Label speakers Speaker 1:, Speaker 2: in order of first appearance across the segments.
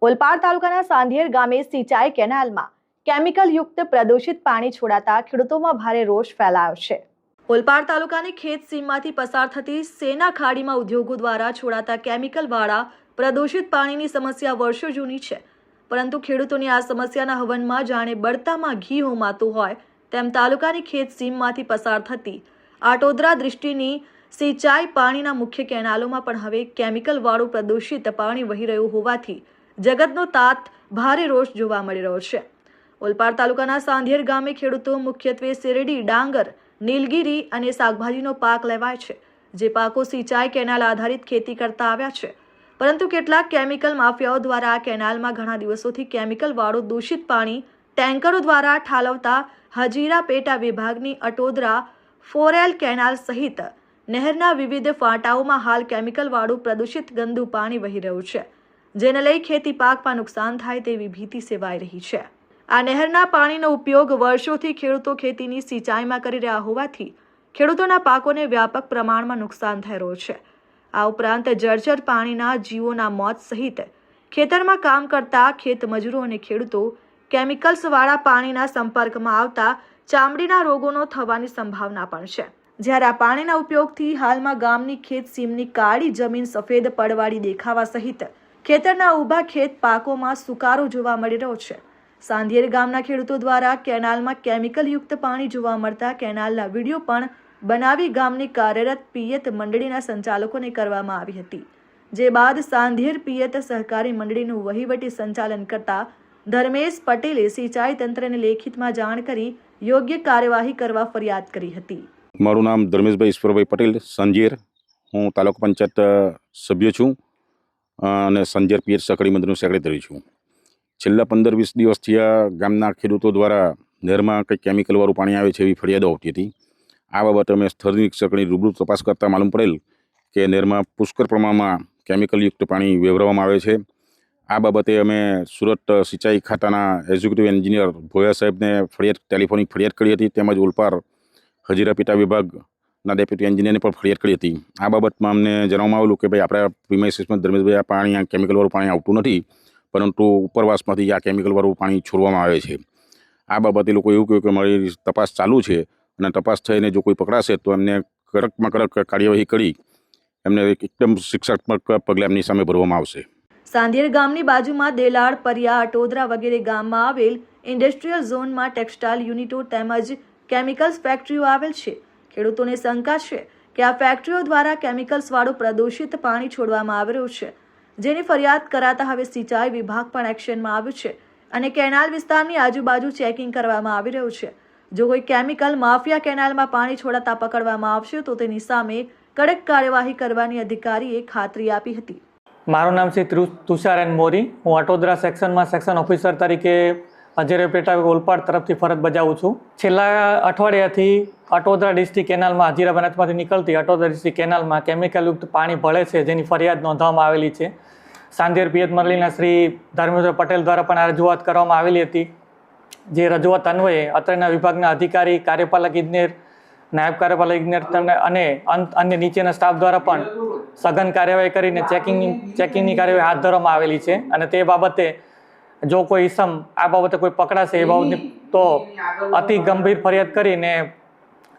Speaker 1: ઓલપાડ તાલુકાના સાંધિયેર ગામે સિંચાઈ કેનાલમાં કેમિકલયુક્ત પ્રદૂષિત પાણી છોડાતા ખેડૂતોમાં ભારે રોષ ફેલાયો છે। ઓલપાડ તાલુકાની ખેત સીમમાંથી પસાર થતી સેના ખાડીમાં ઉદ્યોગો દ્વારા છોડાતા કેમિકલવાળા પ્રદૂષિત પાણીની સમસ્યા વર્ષો જૂની છે, પરંતુ ખેડૂતોની આ સમસ્યાના હવનમાં જાણે બળતામાં ઘી હોમાતું હોય તેમ તાલુકાની ખેત સીમમાંથી પસાર થતી આટોદરા દૃષ્ટિની સિંચાઈ પાણીના મુખ્ય કેનાલોમાં પણ હવે કેમિકલવાળું પ્રદૂષિત પાણી વહી રહ્યું હોવાથી જગતનો તાત ભારે રોષ જોવા મળી રહ્યો છે। ઓલપાડ તાલુકાના સાંધિયેર ગામે ખેડૂતો મુખ્યત્વે શેરડી, ડાંગર, નીલગીરી અને શાકભાજીનો પાક લેવાય છે, જે પાકો સિંચાઈ કેનાલ આધારિત ખેતી કરતા આવ્યા છે, પરંતુ કેટલાક કેમિકલ માફિયાઓ દ્વારા આ કેનાલમાં ઘણા દિવસોથી કેમિકલવાળું દૂષિત પાણી ટેન્કરો દ્વારા ઠાલવતા હજીરા પેટા વિભાગની અટોદરા 4L કેનાલ સહિત નહેરના વિવિધ ફાંટાઓમાં હાલ કેમિકલવાળું પ્રદૂષિત ગંદુ પાણી વહી રહ્યું છે, જેને લઈ ખેતી પાકમાં નુકસાન થાય તેવી ભીતિ સેવાઈ રહી છે। આ નહેરના પાણીનો ઉપયોગ વર્ષોથી ખેડૂતો ખેતીની સિંચાઈમાં કરી રહ્યા હોવાથી ખેડૂતોના પાકોને વ્યાપક પ્રમાણમાં નુકસાન થઈ રહ્યું છે। આ ઉપરાંત જળચર પાણીના જીવોના મોત સહિત ખેતરમાં કામ કરતા ખેત મજૂરો અને ખેડૂતો કેમિકલ્સવાળા પાણીના સંપર્કમાં આવતા ચામડીના રોગોનો થવાની સંભાવના પણ છે। જ્યારે આ પાણીના ઉપયોગથી હાલમાં ગામની ખેત સીમની કાળી જમીન સફેદ પડવાળી દેખાવા સહિત ખેતરના ઊભા ખેત પાકોમાં સુકારો જોવા મળી રહ્યો છે। સાંધિયેર ગામના ખેડૂતો દ્વારા કેનાલમાં કેમિકલયુક્ત પાણી જોવા મળતા કેનાલના વિડીયો પણ બનાવી ગામની કાર્યરત પિયત મંડળીના સંચાલકોને કરવામાં આવી હતી, જે બાદ સાંધિયેર પિયત સહકારી મંડળીનું વહીવટી સંચાલન કરતા ધર્મેશ પટેલે સિંચાઈ તંત્રને લેખિતમાં જાણ કરી યોગ્ય કાર્યવાહી કરવા ફરિયાદ કરી હતી।
Speaker 2: મારું નામ ધર્મેશભાઈ ઈશ્વરભાઈ પટેલ, સાંધિયેર। હું તાલુકા પંચાયત સભ્ય છું અને સાંધિયેર પિયત સહકારી મંડળનો સેક્રેટરી છું। છેલ્લા 15-20 દિવસથી આ ગામના ખેડૂતો દ્વારા નહેરમાં કંઈક કેમિકલવાળું પાણી આવે છે એવી ફરિયાદો આવતી હતી। આ બાબતે અમે સ્થળ નિરીક્ષકની રૂબરૂ તપાસ કરતાં માલુમ પડેલ કે નહેરમાં પુષ્કળ પ્રમાણમાં કેમિકલયુક્ત પાણી વેવરવામાં આવે છે। આ બાબતે અમે સુરત સિંચાઈ ખાતાના એક્ઝિક્યુટિવ એન્જિનિયર ભોયા સાહેબને ટેલિફોનિક ફરિયાદ કરી હતી, તેમજ ઓલપાડ હજીરા પેટા વિભાગના ડેપ્યુટી એન્જિનિયરને પણ ફરિયાદ કરી હતી। આ બાબતમાં અમને જણાવવામાં આવેલું કે ભાઈ આપણા પ્રિમાઇસીસમાં ધર્મેશભાઈ આ પાણી આ કેમિકલવાળું પાણી આવતું નથી, પરંતુ ઉપરવાસમાંથી આ કેમિકલવાળું પાણી છોડવામાં આવે છે। આ બાબતે લોકો એવું કહ્યું કે મારી તપાસ ચાલુ છે અને તપાસ થઈને જો કોઈ પકડાશે તો એમને કડકમાં કડક કાર્યવાહી કરી એમને એકદમ શિક્ષાત્મક પગલાં એમની સામે ભરવામાં આવશે।
Speaker 1: સાંધિયેર ગામની બાજુમાં દેલાડ, પરિયા, અટોદરા વગેરે ગામમાં આવેલ ઇન્ડસ્ટ્રીયલ ઝોનમાં ટેક્સટાઇલ યુનિટો તેમજ કેમિકલ્સ ફેક્ટરીઓ આવેલ છે। ખેડૂતોને શંકા છે કે આ ફેક્ટરીઓ દ્વારા કેમિકલ્સવાળું પ્રદૂષિત પાણી છોડવામાં આવી રહ્યું છે, જેની ફરિયાદ કરાતા હવે સિંચાઈ વિભાગ પણ એક્શનમાં આવ્યું છે અને કેનાલ વિસ્તારની આજુબાજુ ચેકિંગ કરવામાં આવી રહ્યું છે। જો કોઈ કેમિકલ માફિયા કેનાલમાં પાણી છોડાતા પકડવામાં આવશે તો તેની સામે કડક કાર્યવાહી કરવાની અધિકારીએ ખાતરી આપી હતી।
Speaker 3: મારું નામ છે તુષાર એન મોરી। હું અટોદરા સેક્શનમાં સેક્શન ઓફિસર તરીકે હજીરા પેટા ઓલપાડ તરફથી ફરજ બજાવું છું। છેલ્લા અઠવાડિયાથી અટોદરા ડિસ્ટ્રિક્ટ કેનાલમાં હજીરા બનાસમાંથી નીકળતી અટોદરા ડિસ્ટ્રિક્ટ કેનાલમાં કેમિકલયુક્ત પાણી ભળે છે, જેની ફરિયાદ નોંધવામાં આવેલી છે। સાંધિયેર પિયત મંડળીના શ્રી ધર્મેશ પટેલ દ્વારા પણ આ રજૂઆત કરવામાં આવેલી હતી, જે રજૂઆત અન્વયે અત્રેના વિભાગના અધિકારી, કાર્યપાલક ઇજનેર, નાયબ કાર્યપાલક ઇજનેર અને અન્ય નીચેના સ્ટાફ દ્વારા પણ સઘન કાર્યવાહી કરીને ચેકિંગની કાર્યવાહી હાથ ધરવામાં આવેલી છે। અને તે બાબતે જો કોઈ ઇસમ આ બાબતે કોઈ પકડાશે એ બાબતની તો અતિ ગંભીર ફરિયાદ કરીને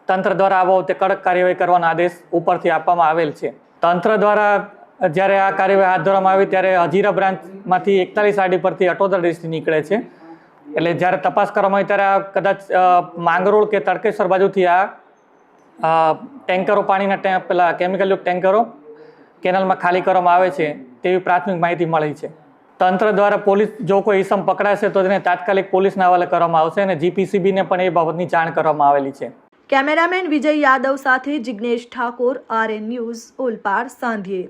Speaker 3: તંત્ર દ્વારા આ બાબતે કડક કાર્યવાહી કરવાનો આદેશ ઉપરથી આપવામાં આવેલ છે। તંત્ર દ્વારા જ્યારે આ કાર્યવાહી હાથ ધરવામાં આવી ત્યારે હજીરા બ્રાન્ચમાંથી 41 આડી પરથી અટોદરા ડિસ્ટ્રિક્ટ નીકળે છે, એટલે જ્યારે તપાસ કરવામાં આવી ત્યારે આ કદાચ માંગરોળ કે તડકેશ્વર બાજુથી આ ટેન્કરો પાણીના પેલા કેમિકલયુક્ત ટેન્કરો કેનાલમાં ખાલી કરવામાં આવે છે તેવી પ્રાથમિક માહિતી મળી છે। તંત્ર દ્વારા પોલીસ જો કોઈ ઇસમ પકડાશે તો તેને તાત્કાલિક પોલીસના હવાલે કરવામાં આવશે અને જીપીસીબીને પણ એ બાબતની જાણ કરવામાં આવેલી છે।
Speaker 1: કેમેરામેન વિજય યાદવ સાથે જિગ્નેશ ઠાકોર, RN ન્યૂઝ, ઓલપાડ, સાંધિયેર।